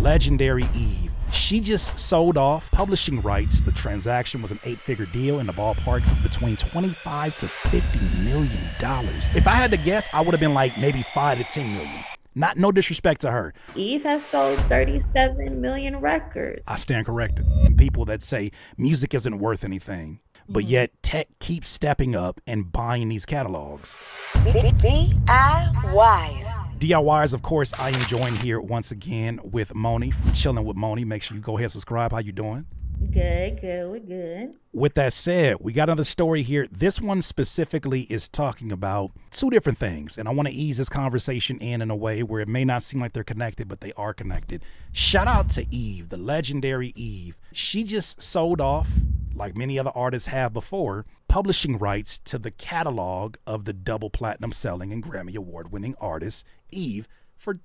legendary Eve. She just sold off publishing rights. The transaction was an 8-figure deal in the ballpark of between 25 to $50 million. If I had to guess, I would have been like maybe 5 to 10 million. No disrespect to her. Eve has sold 37 million records. I stand corrected. People that say music isn't worth anything, but yet tech keeps stepping up and buying these catalogs. DIY. DIYers, of course, I am joined here once again with Moni from Chilling with Moni. Make sure you go ahead and subscribe. How you doing? Good, we're good. With that said, we got another story here. This one specifically is talking about two different things, and I want to ease this conversation in a way where it may not seem like they're connected, but they are connected. Shout out to Eve, the legendary Eve. She just sold off, like many other artists have before, publishing rights to the catalog of the double platinum selling and Grammy award winning artist Eve for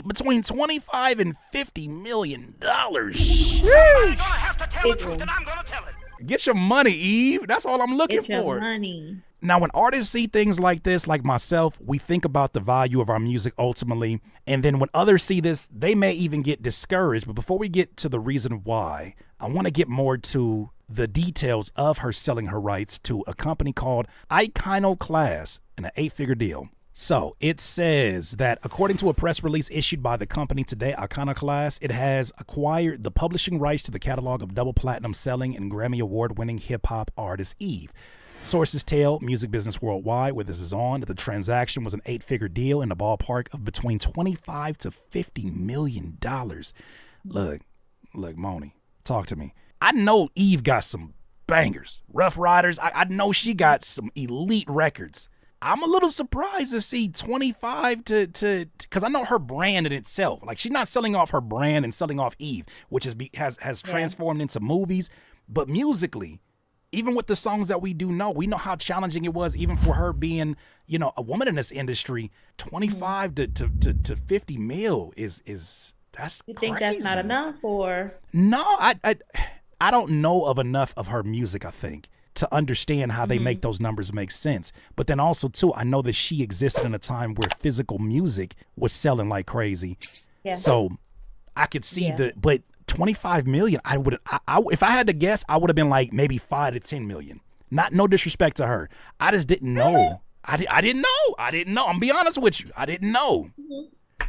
between 25 and $50 million. Get your money, Eve. That's all I'm looking for. Get your money. Now, when artists see things like this, like myself, we think about the value of our music ultimately. And then when others see this, they may even get discouraged. But before we get to the reason why, I want to get more to the details of her selling her rights to a company called Iconoclast in an 8-figure deal. So it says that according to a press release issued by the company today, Iconoclast, it has acquired the publishing rights to the catalog of double platinum selling and Grammy award winning hip hop artist Eve. Sources tell Music Business Worldwide, where this is on, that the transaction was an 8-figure deal in the ballpark of between 25 to $50 million. Look, Moni, talk to me. I know Eve got some bangers, Rough Riders. I know she got some elite records. I'm a little surprised to see 25 to because I know her brand in itself. Like, she's not selling off her brand and selling off Eve, which has transformed into movies. But musically, even with the songs that we know how challenging it was, even for her being, a woman in this industry. 25 to 50 mil is that's you crazy. Think that's not enough, or no? I don't know of enough of her music, I think, to understand how they make those numbers make sense. But then also, too, I know that she existed in a time where physical music was selling like crazy. Yeah. So I could see but 25 million, I if I had to guess, I would have been like maybe 5 to 10 million. No disrespect to her. I just didn't know. I didn't know. I'm gonna be honest with you. I didn't know.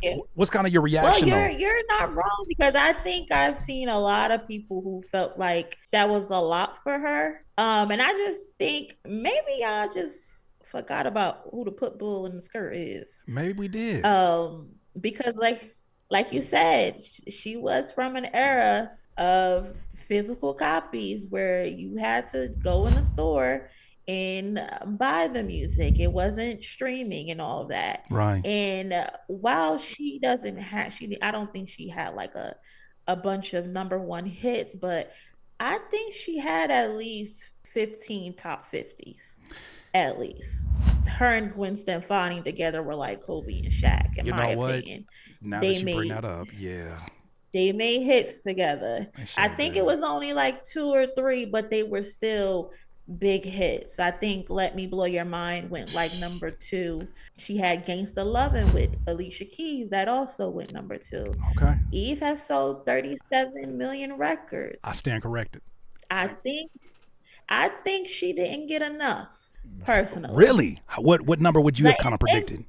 Yeah. What's kind of your reaction? Well, you're not wrong, because I think I've seen a lot of people who felt like that was a lot for her. And I just think maybe y'all just forgot about who the put bull in the skirt is. Maybe we did. Because like you said, she was from an era of physical copies where you had to go in the store and buy the music. It wasn't streaming and all of that. Right. And while she doesn't have, I don't think she had like a bunch of number one hits, but I think she had at least 15 top 50s, at least. Her and Gwen Stefani together were like Kobe and Shaq, in my opinion. Now that you bring that up, yeah. They made hits together. I think it was only like 2 or 3, but they were still big hits. I think Let Me Blow Your Mind went like number 2. She had Gangsta Lovin' with Alicia Keys, that also went number 2. Okay. Eve has sold 37 million records. I stand corrected. I think she didn't get enough, personally. Really? What number would you have kind of predicted?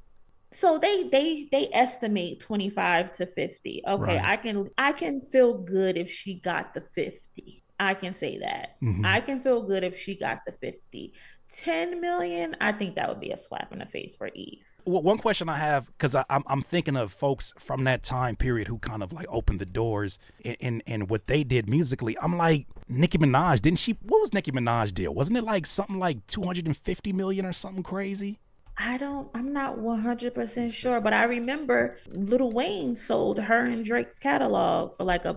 So they estimate 25 to 50. Okay, right. I can feel good if she got the 50. I can say that. I can feel good if she got the 50. 10 million, I think that would be a slap in the face for Eve. Well, one question I have, because I'm thinking of folks from that time period who kind of like opened the doors and what they did musically. I'm like, Nicki Minaj, what was Nicki Minaj deal? Wasn't it like something like 250 million or something crazy? I'm not 100% sure, but I remember Lil Wayne sold her and Drake's catalog for like a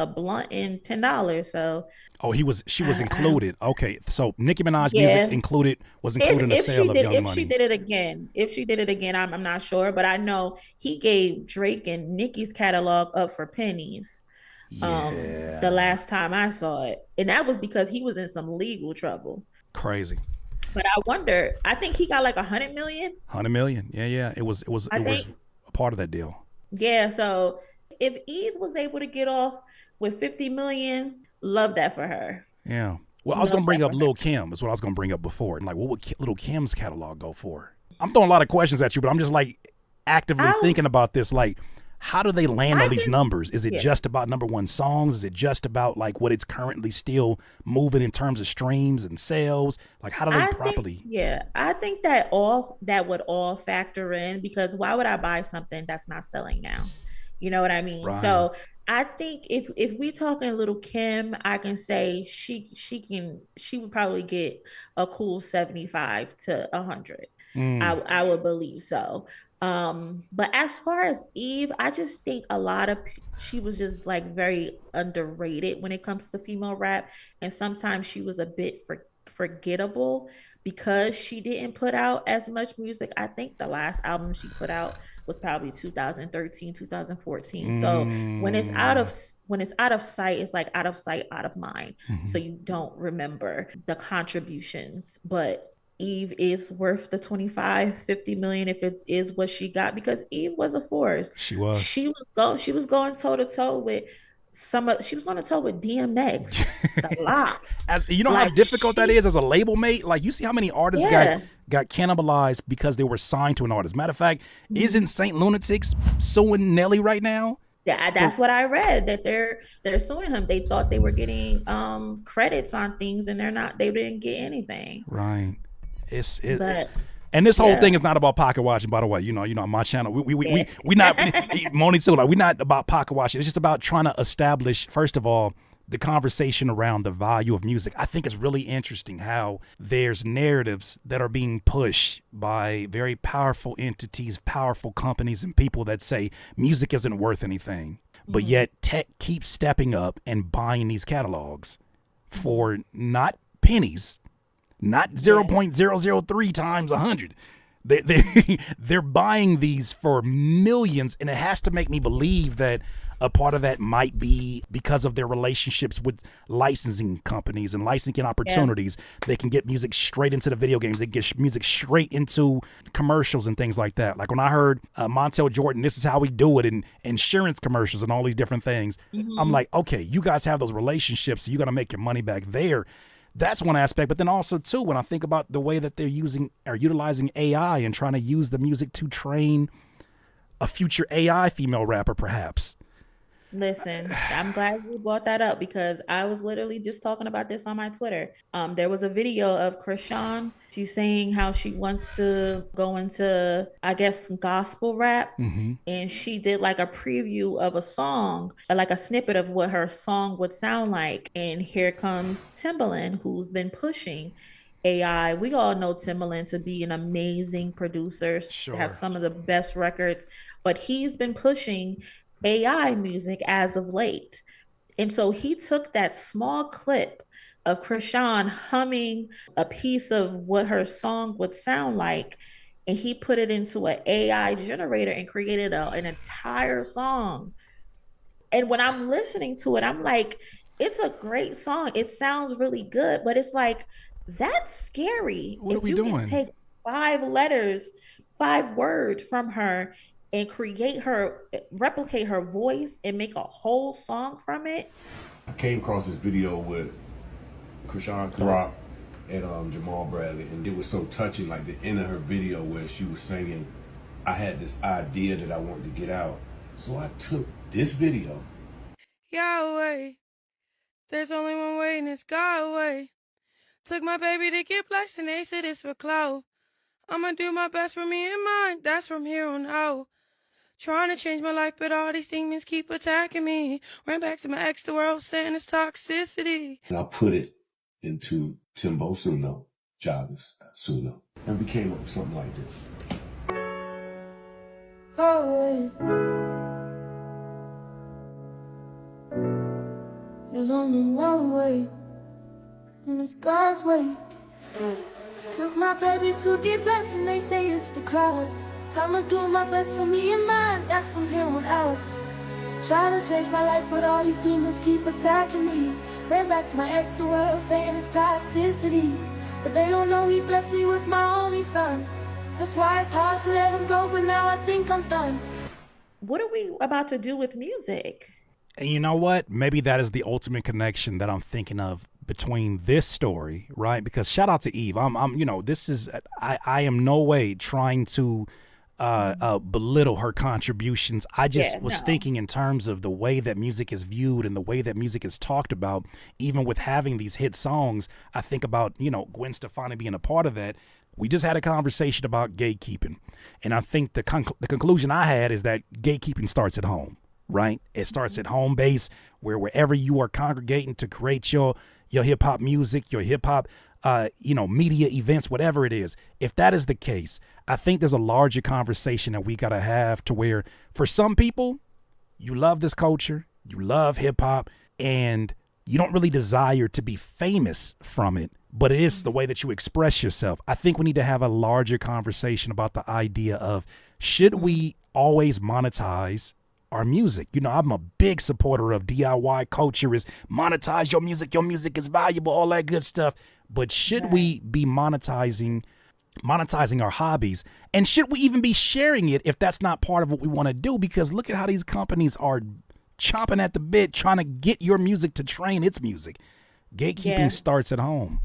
blunt and $10. So she was included. Okay, so Nicki Minaj music was included in the sale of Young Money. If she did it again, I'm not sure, but I know he gave Drake and Nicki's catalog up for pennies. The last time I saw it, and that was because he was in some legal trouble. Crazy. But I wonder, I think he got like 100 million. 100 million. Yeah. It was a part of that deal. Yeah. So if Eve was able to get off with 50 million, love that for her. Yeah. Well, I was Love gonna bring that up for her. Lil Kim. Is what I was gonna bring up before. And like, what would Lil Kim's catalog go for? I'm throwing a lot of questions at you, but I'm just like actively I thinking about this. Like, how do they land I on these can numbers? Is it yeah. just about number one songs? Is it just about like what it's currently still moving in terms of streams and sales? Like, how do they I think, properly? yeah, I think that all that would all factor in because why would I buy something that's not selling now? You know what I mean? Right. So I think if we talking little Kim, I can say she would probably get a cool 75 to 100. Mm, I would believe so. But as far as Eve, I just think a lot of she was just like very underrated when it comes to female rap, and sometimes she was a bit forgettable because she didn't put out as much music. I think the last album she put out was probably 2013, 2014. So mm, when it's out of sight, it's like out of sight, out of mind. So mhm. you don't remember the contributions. But Eve is worth the 25, 50 million if it is what she got because Eve was a force. She was. She was going toe to toe with she was going to toe with DMX, the locks. As you know how Like difficult that she is as a label mate. Like you see how many artists yeah. got cannibalized because they were signed to an artist. Matter of fact, isn't Mhm. Saint Lunatics suing Nelly right now? Yeah, For that's what I read that they're suing him. They thought they were getting credits on things and they didn't get anything. right. It But and this whole yeah. thing is not about pocket watching, by the way. On my channel, Yeah. we not Moni too. Like we're not about pocket watching. It's just about trying to establish, first of all, the conversation around the value of music. I think it's really interesting how there's narratives that are being pushed by very powerful entities, powerful companies, and people that say music isn't worth anything. But Mhm. yet tech keeps stepping up and buying these catalogs for not pennies, not Yeah. 0.003 times 100. They're buying these for millions, and it has to make me believe that a part of that might be because of their relationships with licensing companies and licensing Yeah. opportunities. They can get music straight into the video games. They get music straight into commercials and things like that. Like when I heard Montel Jordan, this is how we do it in insurance commercials and all these different things. I'm Hmm. like, okay, you guys have those relationships, so you're gonna make your money back there. That's one aspect. But then also too, when I think about the way that they're using or utilizing AI and trying to use the music to train a future AI female rapper, perhaps. Listen, I'm glad you brought that up because I was literally just talking about this on my Twitter. There was a video of Krishan. She's saying how she wants to go into, I guess, gospel rap. Mm-hmm. And she did like a preview of a song, like a snippet of what her song would sound like. And here comes Timbaland, who's been pushing AI. We all know Timbaland to be an amazing producer, has Sure. some of the best records, but he's been pushing AI music as of late. And so he took that small clip of Krishan humming a piece of what her song would sound like, and he put it into an AI generator and created an entire song. And when I'm listening to it, I'm like, it's a great song. It sounds really good, but it's like, that's scary. What are If we you can doing? take 5 letters, 5 words from her and replicate her voice and make a whole song from it. I came across this video with Krishan Rock and Jamal Bradley, and it was so touching. Like the end of her video where she was singing, I had this idea that I wanted to get out, so I took this video. Yahweh, there's only one way and it's God's way. Took my baby to get blessed and they said it's for clout. I'ma do my best for me and mine, that's from here on out. Trying to change my life, but all these demons keep attacking me. Ran back to my ex, the world saying it's toxicity. And I put it into Timbo Suno, Jarvis Suno, and we came up with something like this. Yahweh, there's only one way, and it's God's way. Took my baby to get blessed and they say it's the cloud. I'ma do my best for me and mine, that's from here on out. Trying to change my life, but all these demons keep attacking me. Ran back to my ex, the world saying it's toxicity. But they don't know he blessed me with my only son. That's why it's hard to let him go, but now I think I'm done. what are we about to do with music? And you know what? Maybe that is the ultimate connection that I'm thinking of between this story, right? Because shout out to Eve. This is, I am no way trying to belittle her contributions. I just was thinking in terms of the way that music is viewed and the way that music is talked about, even with having these hit songs. I think about, Gwen Stefani being a part of that. We just had a conversation about gatekeeping. And I think the conclusion I had is that gatekeeping starts at home, right? It starts at home base, where wherever you are congregating to create your hip hop music, your hip hop, media events, whatever it is. If that is the case, I think there's a larger conversation that we got to have, to where for some people, you love this culture, you love hip hop, and you don't really desire to be famous from it, but it is the way that you express yourself. I think we need to have a larger conversation about the idea of, should we always monetize our music? I'm a big supporter of DIY culture, is monetize your music is valuable, all that good stuff. But should we be monetizing our hobbies? And should we even be sharing it if that's not part of what we want to do? Because look at how these companies are chomping at the bit trying to get your music to train its music. Gatekeeping starts at home.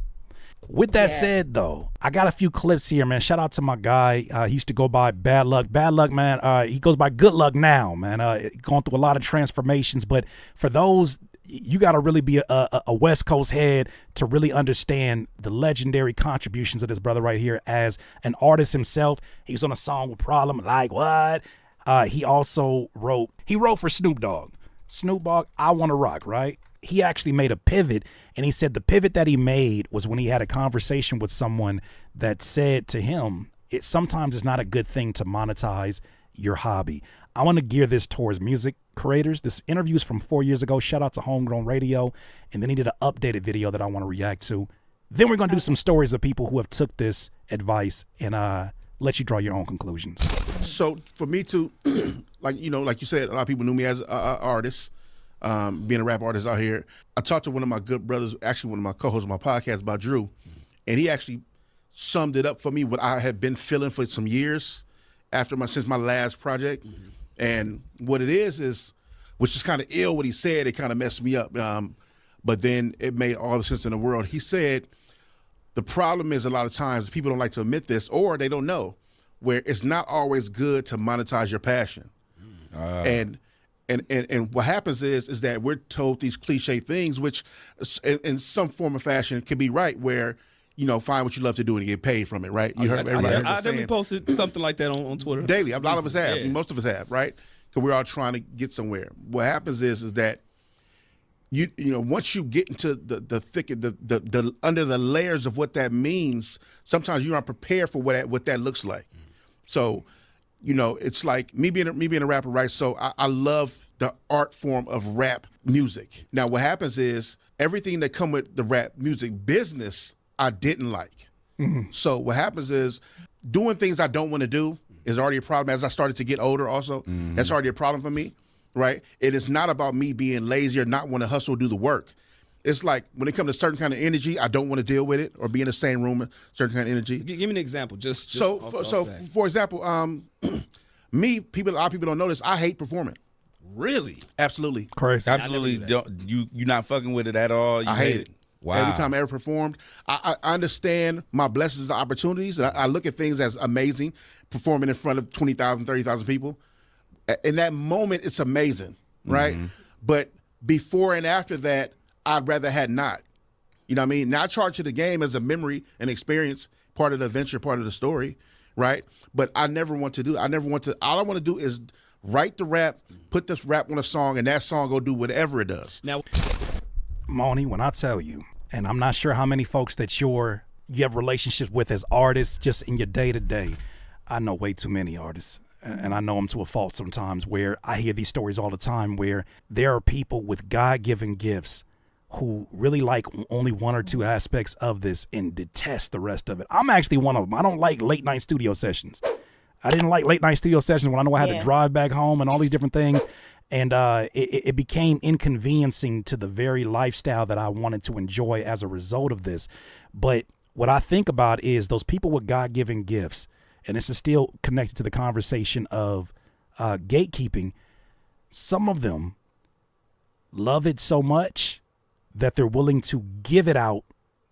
With that said, though, I got a few clips here, man. Shout out to my guy. He used to go by Bad Luck. Bad Luck, man. He goes by Good Luck now, man. Going through a lot of transformations. But for those, you got to really be a West Coast head to really understand the legendary contributions of this brother right here as an artist himself. He was on a song with Problem, Like What? He also wrote for Snoop Dogg. Snoop Dogg, I Wanna Rock, right? He actually made a pivot, and he said the pivot that he made was when he had a conversation with someone that said to him, sometimes it's not a good thing to monetize your hobby. I want to gear this towards music creators. This interview is from 4 years ago. Shout out to Homegrown Radio. And then he did an updated video that I want to react to. Then we're going to do some stories of people who have took this advice and let you draw your own conclusions. So for me to, like you said, a lot of people knew me as an artist, being a rap artist out here. I talked to one of my good brothers, actually one of my co-hosts of my podcast, about Drew, and he actually summed it up for me, what I had been feeling for some years since my last project. Mm-hmm. And what it is, which is kind of ill what he said, it kind of messed me up. But then it made all the sense in the world. He said, the problem is a lot of times people don't like to admit this, or they don't know, where it's not always good to monetize your passion. And what happens is that we're told these cliche things, which in some form of fashion can be right, where, find what you love to do and get paid from it, right? You heard everybody. I definitely posted something like that on Twitter. Daily. A lot of us have. Yeah. Most of us have, right? Because we're all trying to get somewhere. What happens is that you once you get into the thick of the under the layers of what that means, sometimes you aren't prepared for what that looks like. So, it's like me being a rapper, right? So I love the art form of rap music. Now, what happens is everything that come with the rap music business, I didn't like. Mm-hmm. So what happens is doing things I don't want to do is already a problem. As I started to get older also, that's already a problem for me, right? It is not about me being lazy or not want to hustle, do the work. It's like when it comes to certain kind of energy, I don't want to deal with it or be in the same room with certain kind of energy. Give me an example. For example, a lot of people don't know this. I hate performing. Really? Absolutely. Crazy. Absolutely. You're not fucking with it at all. I hate it. Wow. Every time I ever performed, I understand my blessings and opportunities. And I look at things as amazing, performing in front of 20,000, 30,000 people. In that moment, it's amazing, right? Mm-hmm. But before and after that, I'd rather had not. You know what I mean? Now I charge to the game as a memory and experience, part of the adventure, part of the story, right? But all I want to do is write the rap, put this rap on a song, and that song go do whatever it does. Now, Moni, when I tell you, and I'm not sure how many folks that you have relationships with as artists, just in your day-to-day, I know way too many artists. And I know them to a fault sometimes, where I hear these stories all the time where there are people with God-given gifts who really like only one or two aspects of this and detest the rest of it. I'm actually one of them. I don't like late night studio sessions. I didn't like late night studio sessions when I know I had to drive back home and all these different things. And it became inconveniencing to the very lifestyle that I wanted to enjoy as a result of this. But what I think about is those people with God-given gifts, and this is still connected to the conversation of gatekeeping, some of them love it so much that they're willing to give it out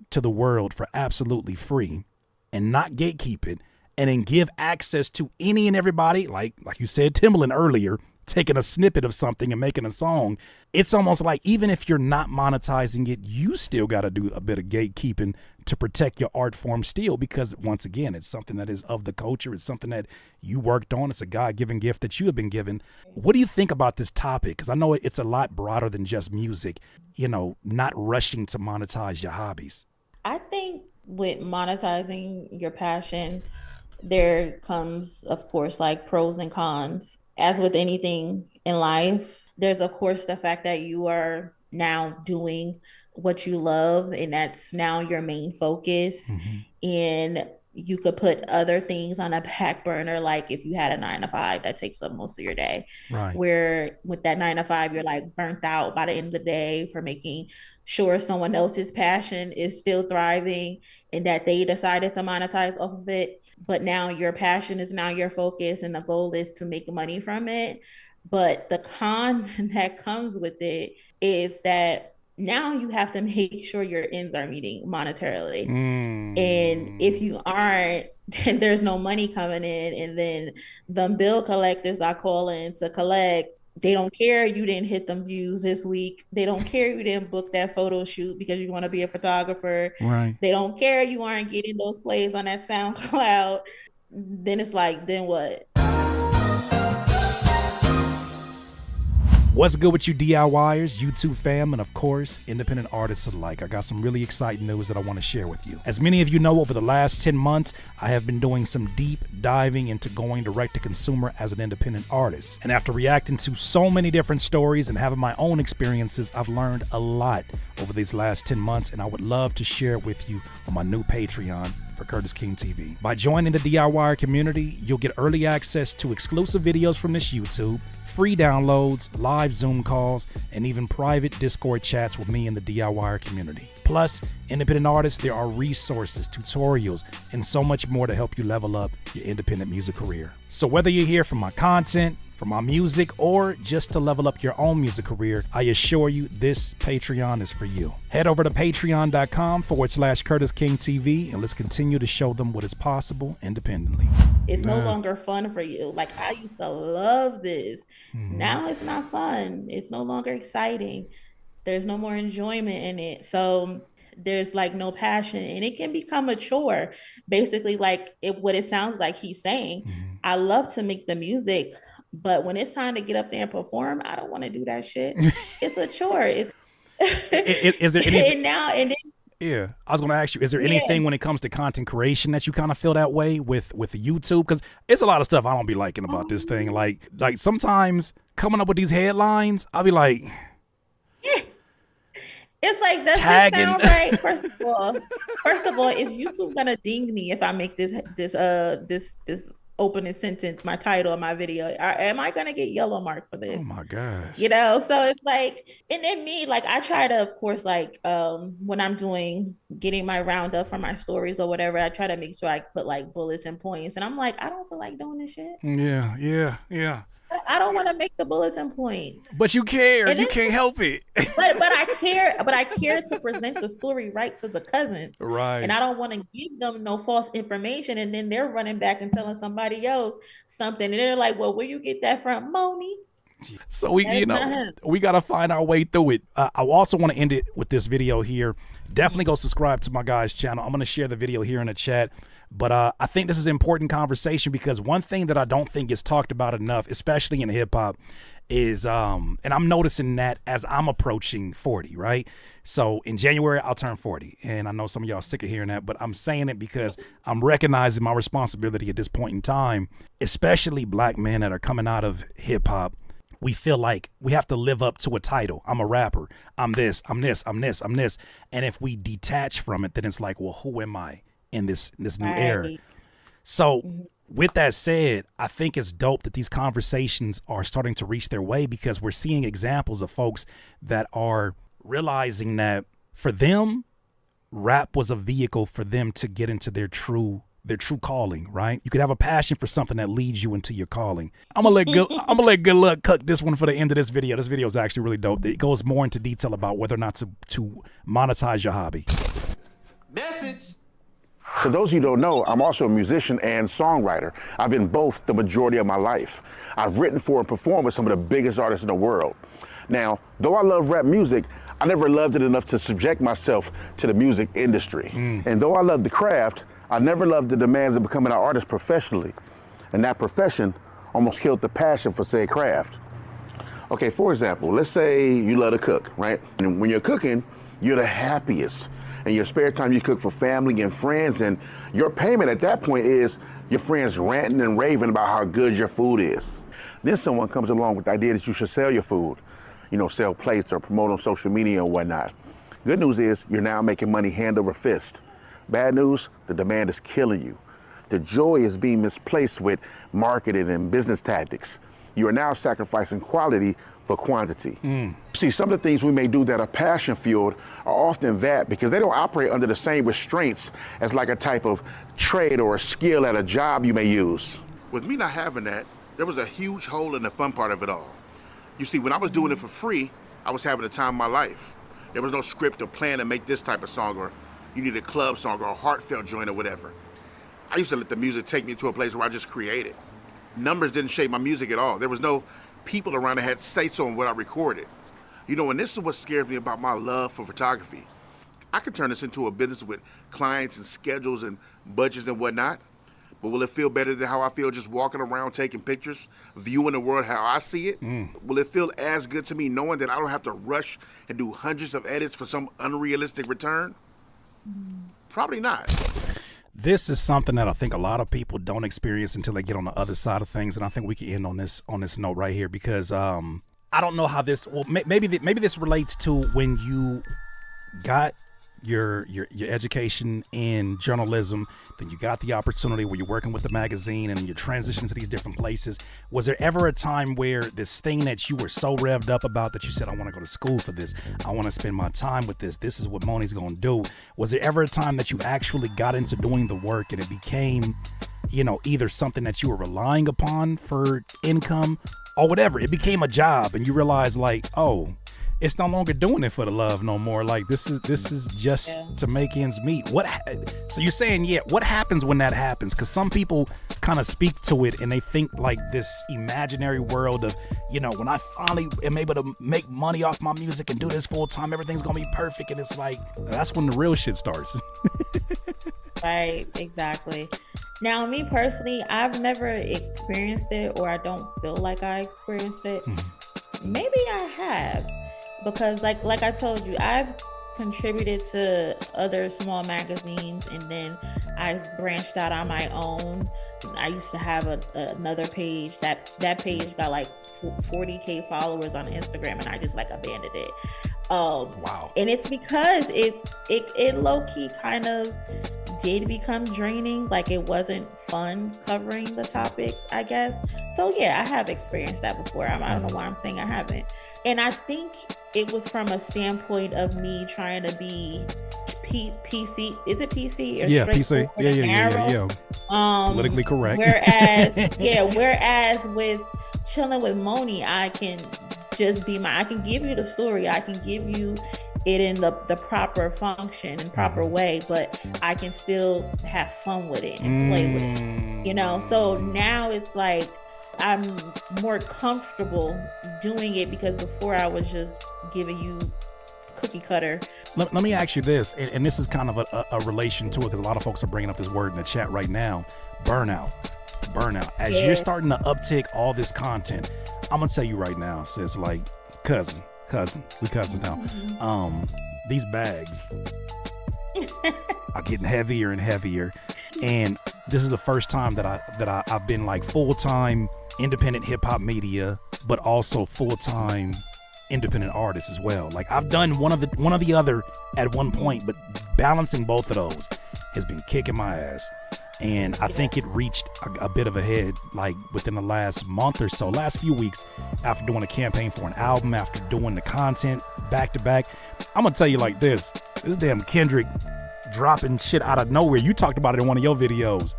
to the world for absolutely free and not gatekeep it, and then give access to any and everybody, like you said, Timbaland earlier, taking a snippet of something and making a song. It's almost like even if you're not monetizing it, you still got to do a bit of gatekeeping to protect your art form still, because once again, it's something that is of the culture. It's something that you worked on. It's a God-given gift that you have been given. What do you think about this topic? Because I know it's a lot broader than just music, not rushing to monetize your hobbies. I think with monetizing your passion, there comes, of course, like pros and cons. As with anything in life, there's, of course, the fact that you are now doing what you love, and that's now your main focus. And you could put other things on a back burner, like if you had a 9 to 5 that takes up most of your day. Right. Where with that 9 to 5, you're like burnt out by the end of the day for making sure someone else's passion is still thriving and that they decided to monetize off of it. But now your passion is now your focus, and the goal is to make money from it. But the con that comes with it is that now you have to make sure your ends are meeting monetarily. And if you aren't, then there's no money coming in. And then the bill collectors are calling to collect. They don't care you didn't hit them views this week. They don't care you didn't book that photo shoot because you want to be a photographer. Right. They don't care you aren't getting those plays on that SoundCloud. Then it's like, then what? What's good with you DIYers, YouTube fam, and of course, independent artists alike? I got some really exciting news that I want to share with you. As many of you know, over the last 10 months, I have been doing some deep diving into going direct to consumer as an independent artist. And after reacting to so many different stories and having my own experiences, I've learned a lot over these last 10 months, and I would love to share it with you on my new Patreon for Curtis King TV. By joining the DIY community, you'll get early access to exclusive videos from this YouTube, free downloads, live Zoom calls, and even private Discord chats with me and the DIY community. Plus, independent artists, there are resources, tutorials, and so much more to help you level up your independent music career. So whether you're here for my content, for my music, or just to level up your own music career, I assure you this Patreon is for you. Head over to patreon.com/Curtis King TV, and let's continue to show them what is possible independently. It's no longer fun for you. Like, I used to love this. Now it's not fun. It's no longer exciting. There's no more enjoyment in it. So there's like no passion, and it can become a chore. Basically, like what it sounds like he's saying. I love to make the music, but when it's time to get up there and perform, I don't want to do that shit. It's a chore. Is there anything? and then Yeah, I was going to ask you, is there anything when it comes to content creation that you kind of feel that way with YouTube? Because it's a lot of stuff I don't be liking about this thing. Like sometimes coming up with these headlines, I'll be like, it's like, does this sound right? First of all, is YouTube gonna ding me if I make this opening sentence my title of my video? Am I gonna get yellow mark for this? Oh my gosh. So it's like, and then me, like, I try to, of course, like when I'm getting my roundup for my stories or whatever, I try to make sure I put like bullets and points, and I'm like, I don't feel like doing this shit. Yeah. I don't want to make the bullets and points. But you care. You can't help it. but I care. But I care to present the story right to the cousins. Right. And I don't want to give them no false information, and then they're running back and telling somebody else something, and they're like, "Well, where you get that from, Moni?" So we got to find our way through it. I also want to end it with this video here. Definitely go subscribe to my guy's channel. I'm going to share the video here in the chat. But I think this is an important conversation, because one thing that I don't think is talked about enough, especially in hip hop, is and I'm noticing that as I'm approaching 40, right? So in January, I'll turn 40. And I know some of y'all are sick of hearing that, but I'm saying it because I'm recognizing my responsibility at this point in time, especially black men that are coming out of hip hop. We feel like we have to live up to a title. I'm a rapper. I'm this, I'm this, I'm this, I'm this. And if we detach from it, then it's like, well, who am I in this new era? So with that said, I think it's dope that these conversations are starting to reach their way, because we're seeing examples of folks that are realizing that for them, rap was a vehicle for them to get into their true their true calling, right? You could have a passion for something that leads you into your calling. I'm gonna let good luck cook this one for the end of this video. This video is actually really dope. It goes more into detail about whether or not to monetize your hobby. Message. For those of you who don't know, I'm also a musician and songwriter. I've been both the majority of my life. I've written for and performed with some of the biggest artists in the world. Now, though I love rap music, I never loved it enough to subject myself to the music industry. And though I love the craft, I never loved the demands of becoming an artist professionally. And that profession almost killed the passion for said craft. Okay, for example, let's say you love to cook, right? And when you're cooking, you're the happiest. In your spare time, you cook for family and friends, and your payment at that point is your friends ranting and raving about how good your food is. Then someone comes along with the idea that you should sell your food, you know, sell plates or promote on social media and whatnot. Good news is you're now making money hand over fist. Bad news, the demand is killing you. The joy is being misplaced with marketing and business tactics. You are now sacrificing quality for quantity. See, some of the things we may do that are passion fueled are often that because they don't operate under the same restraints as like a type of trade or a skill at a job you may use. With me not having that, there was a huge hole in the fun part of it all. You see, when I was doing it for free, I was having the time of my life. There was no script or plan to make this type of song, or you need a club song or a heartfelt joint or whatever. I used to let the music take me to a place where I just created. Numbers didn't shape my music at all. There was no people around that had say-so on what I recorded. You know, and this is what scares me about my love for photography. I could turn this into a business with clients and schedules and budgets and whatnot, but will it feel better than how I feel just walking around taking pictures, viewing the world how I see it? Will it feel as good to me knowing that I don't have to rush and do hundreds of edits for some unrealistic return? Probably not. This is something that I think a lot of people don't experience until they get on the other side of things, and I think we can end on this note right here because I don't know how this. Well, maybe this relates to when you got your education in journalism, then you got the opportunity where you're working with the magazine and you're transitioning to these different places. Was there ever a time where this thing that you were so revved up about that you said, I want to go to school for this, I want to spend my time with this is what Moni's gonna do? Was there ever a time that you actually got into doing the work and it became, you know, either something that you were relying upon for income or whatever, it became a job and you realized like, oh, it's no longer doing it for the love no more. Like this is just to make ends meet. So you're saying, what happens when that happens? Because some people kind of speak to it and they think like this imaginary world of, you know, when I finally am able to make money off my music and do this full time, everything's gonna be perfect. And it's like, that's when the real shit starts. Right, exactly. Now, me personally, I've never experienced it, or I don't feel like I experienced it. Maybe I have. Because like I told you, I've contributed to other small magazines and then I branched out on my own. I used to have another page. That page got like 40K followers on Instagram and I just like abandoned it. Wow. And it's because it low-key kind of did become draining. Like it wasn't fun covering the topics, I guess. So yeah, I have experienced that before. I don't know why I'm saying I haven't. And I think it was from a standpoint of me trying to be PC. Is it PC? Or yeah, PC. Yeah. Politically correct. Whereas with chilling with Moni, I can just I can give you the story. I can give you it in the proper function and proper way, but I can still have fun with it and play with it. You know, so now it's like I'm more comfortable doing it because before I was just giving you cookie cutter. Let me ask you this, and this is kind of a relation to it because a lot of folks are bringing up this word in the chat right now, burnout. As you're starting to uptick all this content, I'm gonna tell you right now, sis, like cousin, we cousins now. These bags are getting heavier and heavier, and this is the first time that I've been like full-time independent hip-hop media, but also full-time independent artist as well. Like I've done one of the other at one point, but balancing both of those has been kicking my ass. And I think it reached a bit of a head like within the last month or so, last few weeks, after doing a campaign for an album, after doing the content back to back. I'm gonna tell you like this damn Kendrick dropping shit out of nowhere. You talked about it in one of your videos.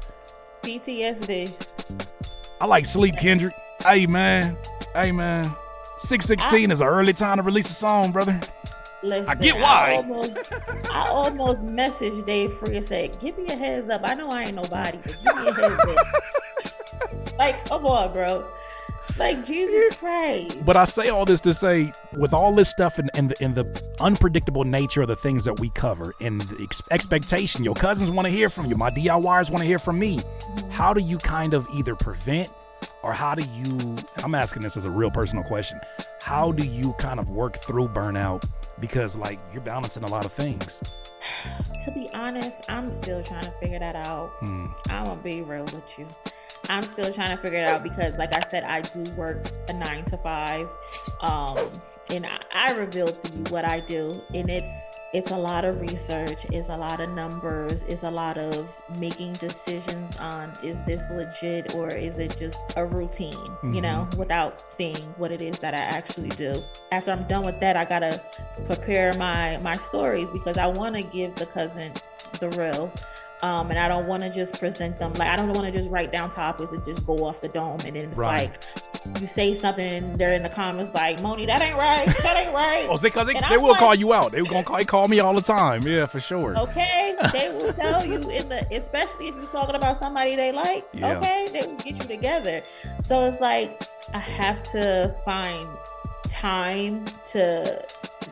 PTSD. I like sleep, Kendrick. Hey man. 6:16 is an early time to release a song, brother. Listen, I get why. I almost messaged Dave Free and said, give me a heads up. I know I ain't nobody, but give me a heads up. Like, come on, bro. Like, Jesus Christ. But I say all this to say, with all this stuff and the unpredictable nature of the things that we cover and the expectation, your cousins want to hear from you, my DIYers want to hear from me. How do you kind of either prevent or how do you, I'm asking this as a real personal question, how do you kind of work through burnout? Because like you're balancing a lot of things. To be honest, I'm still trying to figure that out. I'm gonna be real with you. I'm still trying to figure it out because like I said, I do work a 9 to 5. And I reveal to you what I do. And it's a lot of research, it's a lot of numbers, it's a lot of making decisions on is this legit or is it just a routine, you know, without seeing what it is that I actually do. After I'm done with that, I gotta prepare my stories because I want to give the cousins the real. And I don't want to just present them like I don't want to just write down topics and just go off the dome and then it's like you say something and they're in the comments like Moni, that ain't right. Oh, because they will call you out. They were gonna call me all the time. Yeah, for sure. Okay, they will tell you especially if you're talking about somebody they like. Yeah. Okay, they will get you together. So it's like I have to find time to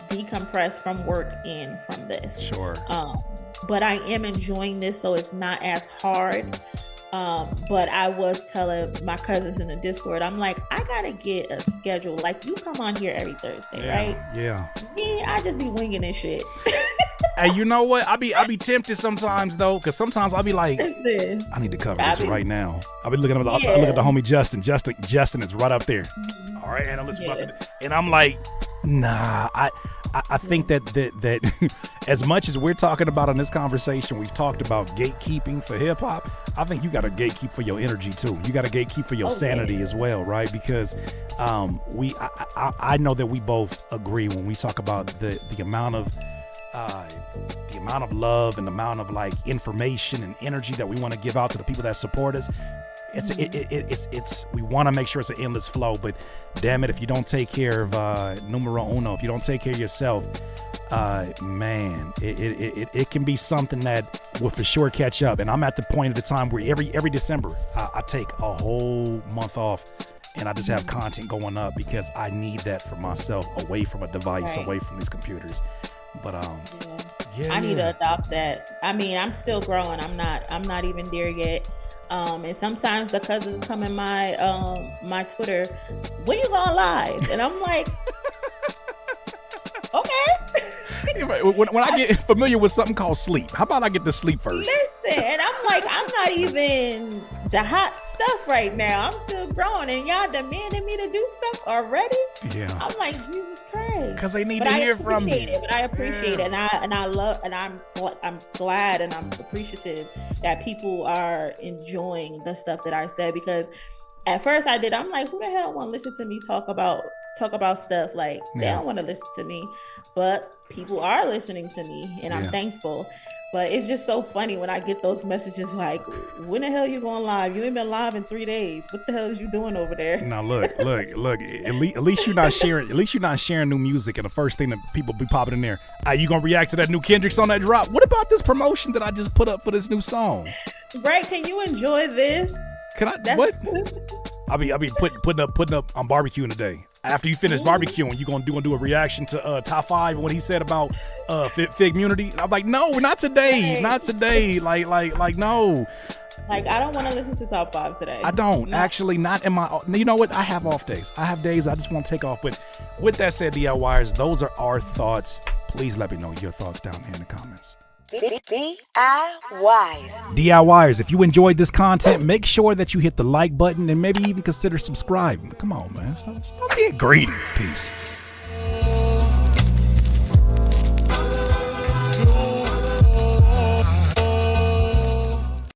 decompress from work and from this. Sure. But I am enjoying this, so it's not as hard. But I was telling my cousins in the Discord, I'm like, I gotta get a schedule. Like, you come on here every Thursday, right? Yeah. Me, I just be winging this shit. Hey, you know what? I be tempted sometimes though, because sometimes I'll be like, Listen, I need to cover this right now. I'll be looking at I look at the homie Justin. Justin is right up there. All right, and I'm like, nah. I think that as much as we're talking about in this conversation, we've talked about gatekeeping for hip hop. I think you got to gatekeep for your energy too. You got to gatekeep for your sanity as well, right? Because I know that we both agree when we talk about the amount of love and the amount of like information and energy that we want to give out to the people that support us. It's we want to make sure it's an endless flow, but damn it, if you don't take care of numero uno, if you don't take care of yourself, man, it can be something that will for sure catch up. And I'm at the point of the time where every December I take a whole month off and I just have content going up because I need that for myself, away from a device, away from these computers. But I need to adopt that. I mean, I'm still growing. I'm not even there yet. And sometimes the cousins come in my Twitter, when you going live? And I'm like, okay. When I get familiar with something called sleep, how about I get to sleep first? Listen, and I'm like, I'm not even the hot stuff right now. I'm still growing, and y'all demanding me to do stuff already. Yeah. I'm like, Jesus Christ. Because they need to hear from you. But I appreciate it, and I love, and I'm glad, and I'm appreciative that people are enjoying the stuff that I said. Because at first I'm like, who the hell want to listen to me talk about stuff? Like, they don't want to listen to me, but people are listening to me, and I'm thankful. But it's just so funny when I get those messages like, when the hell you going live? You ain't been live in 3 days. What the hell is you doing over there? Now look. At least you're not sharing. At least you're not sharing new music. And the first thing that people be popping in there, you gonna react to that new Kendrick's on that drop? What about this promotion that I just put up for this new song? Right? Can you enjoy this? Can I? What? I'll be putting up on barbecuing today. After you finish barbecuing, you gonna do a reaction to top 5 and what he said about Fig Munity. And I'm like, no, not today, not today. Like no. Like, I don't want to listen to top 5 today. I don't actually, not in my. You know what? I have off days. I have days I just want to take off. But with that said, DIYers, those are our thoughts. Please let me know your thoughts down here in the comments. DIYers, if you enjoyed this content, make sure that you hit the like button and maybe even consider subscribing. Come on, man. Stop being greedy. Peace.